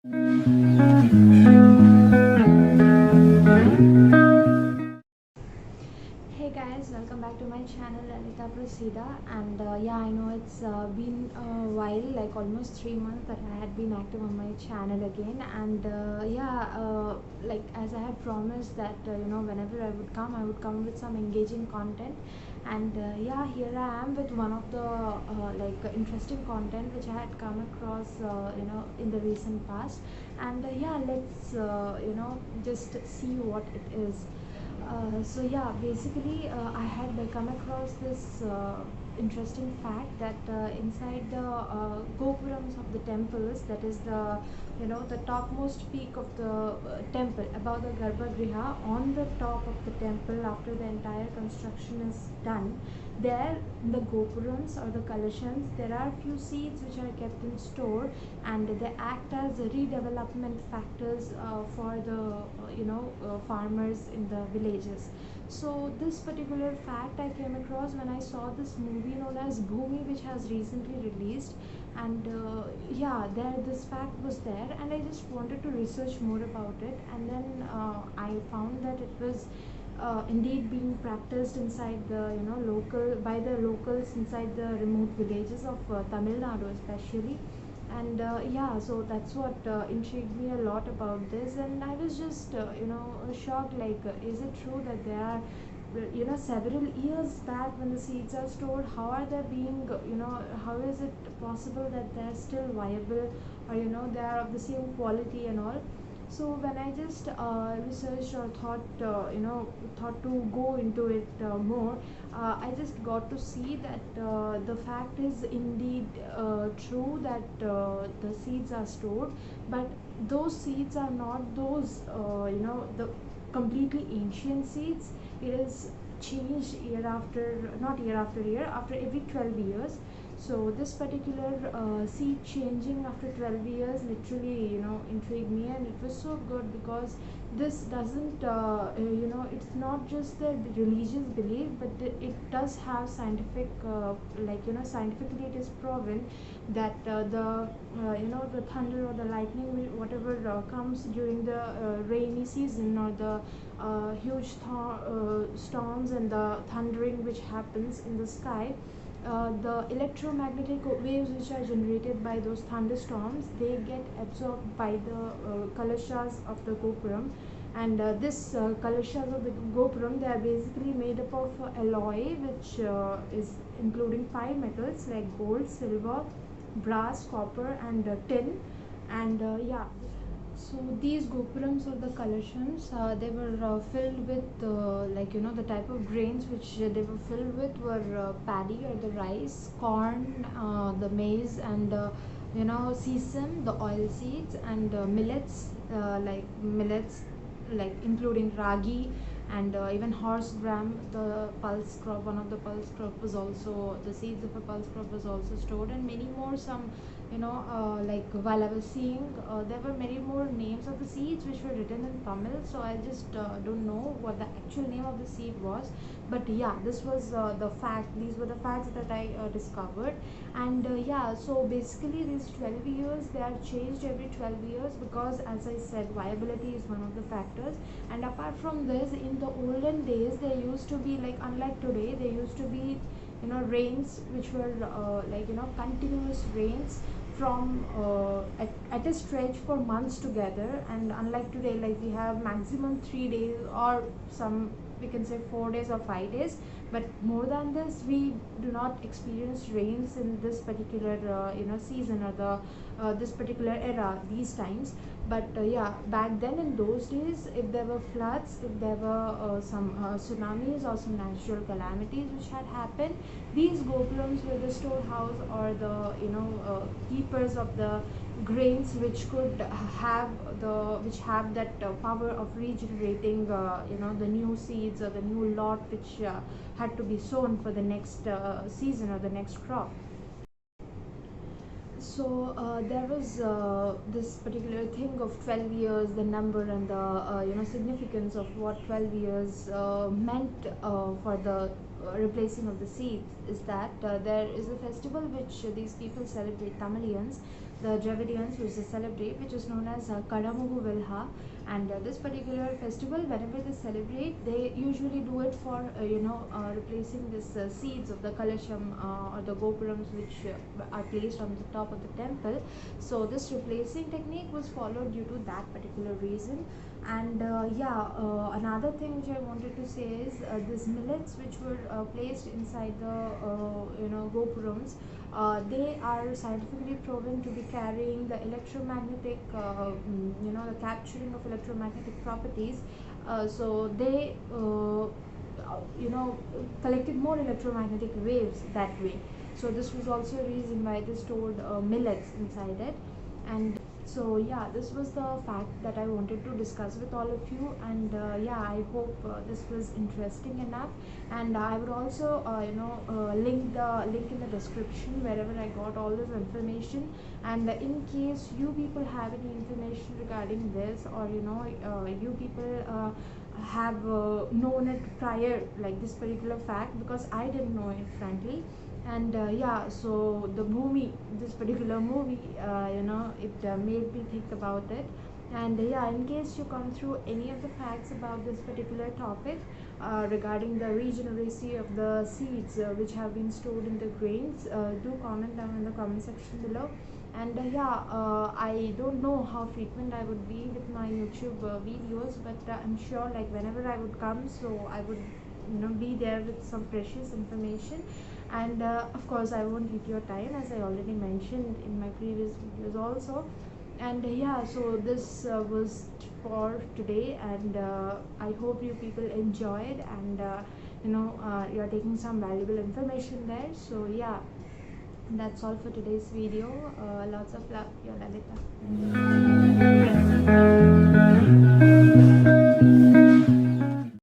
Hey guys, welcome back to my channel Lalita Prasida. And yeah, I know it's been a while, like almost 3 months that I had been active on my channel again. And yeah, like as I had promised that whenever I would come with some engaging content. And yeah, here I am with one of the interesting content which I had come across in the recent past. And yeah, let's just see what it is. So yeah, basically, I had come across this interesting fact that inside the gopurams of the temples, that is the topmost peak of the temple, above the Garbhagriha, on the top of the temple, after the entire construction is done, there in the gopurams or the kalashans, there are few seeds which are kept in store, and they act as redevelopment factors for the farmers in the villages. So this particular fact I came across when I saw this movie known as Bhumi, which has recently released. And yeah, there this fact was there, and I just wanted to research more about it. And then I found that it was indeed being practiced inside the local by the locals inside the remote villages of Tamil Nadu especially. And yeah, so that's what intrigued me a lot about this. And I was just shocked, like is it true that there are several years back when the seeds are stored, how are they being how is it possible that they're still viable, or they are of the same quality and all. So when I just researched or thought to go into it more, I just got to see that the fact is indeed true that the seeds are stored, but those seeds are not those the completely ancient seeds. It is changed year after, not year after year, after every 12 years. So this particular seed changing after 12 years literally intrigued me, and it was so good because this doesn't it's not just the religious belief, but it does have scientific scientifically it is proven that the thunder or the lightning, whatever comes during the rainy season, or the huge storms and the thundering which happens in the sky, the electromagnetic waves which are generated by those thunderstorms, they get absorbed by the kalashas of the gopuram. And this kalashas of the gopuram, they are basically made up of alloy, which is including five metals like gold, silver, brass, copper, and tin. And yeah, so these gopurams or the collections, they were filled with the type of grains which they were filled with were paddy or the rice, corn, the maize, and sesame, the oil seeds, and millets, like including ragi, and even horse gram, the pulse crop. One of the pulse crop was also, the seeds of a pulse crop was also stored, and many more. Some like while I was seeing, there were many more names of the seeds which were written in Tamil, so I just don't know what the actual name of the seed was. But yeah, this was the fact. These were the facts that I discovered. And yeah, so basically these 12 years, they are changed every 12 years because, as I said, viability is one of the factors. And apart from this, in the olden days, there used to be, like unlike today, there used to be rains which were continuous rains from at a stretch for months together. And unlike today, like we have maximum 3 days, or some we can say 4 days or 5 days, but more than this we do not experience rains in this particular season, or the this particular era, these times. But yeah, back then in those days, if there were floods, if there were some tsunamis or some natural calamities which had happened, these gopurams were the storehouse, or the keepers of the grains which could have which have that power of regenerating the new seeds or the new lot which had to be sown for the next season or the next crop. So there was this particular thing of 12 years, the number, and the significance of what 12 years meant for the replacing of the seeds, is that there is a festival which these people celebrate, Tamilians. the Dravidians which they celebrate, which is known as Kadamugu Vilha. And this particular festival, whenever they celebrate, they usually do it for replacing this seeds of the kalasham or the gopurams which are placed on the top of the temple. So this replacing technique was followed due to that particular reason. And another thing which I wanted to say is these millets which were placed inside the gopurams, they are scientifically proven to be carrying the electromagnetic the capturing of electromagnetic properties. So they collected more electromagnetic waves that way. So this was also a reason why they stored millets inside it. And so this was the fact that I wanted to discuss with all of you. And I hope this was interesting enough. And I would also link in the description wherever I got all this information. And in case you people have any information regarding this, or you people have known it prior, like this particular fact, because I didn't know it frankly. And so the movie, this particular movie, it made me think about it. And in case you come through any of the facts about this particular topic regarding the regeneracy of the seeds which have been stored in the grains, do comment down in the comment section below. And I don't know how frequent I would be with my YouTube videos, but I'm sure like whenever I would come, so I would be there with some precious information. And of course I won't eat your time, as I already mentioned in my previous videos also. And so this was for today. And I hope you people enjoyed, and you're taking some valuable information there. So that's all for today's video. Lots of love, your Lalita.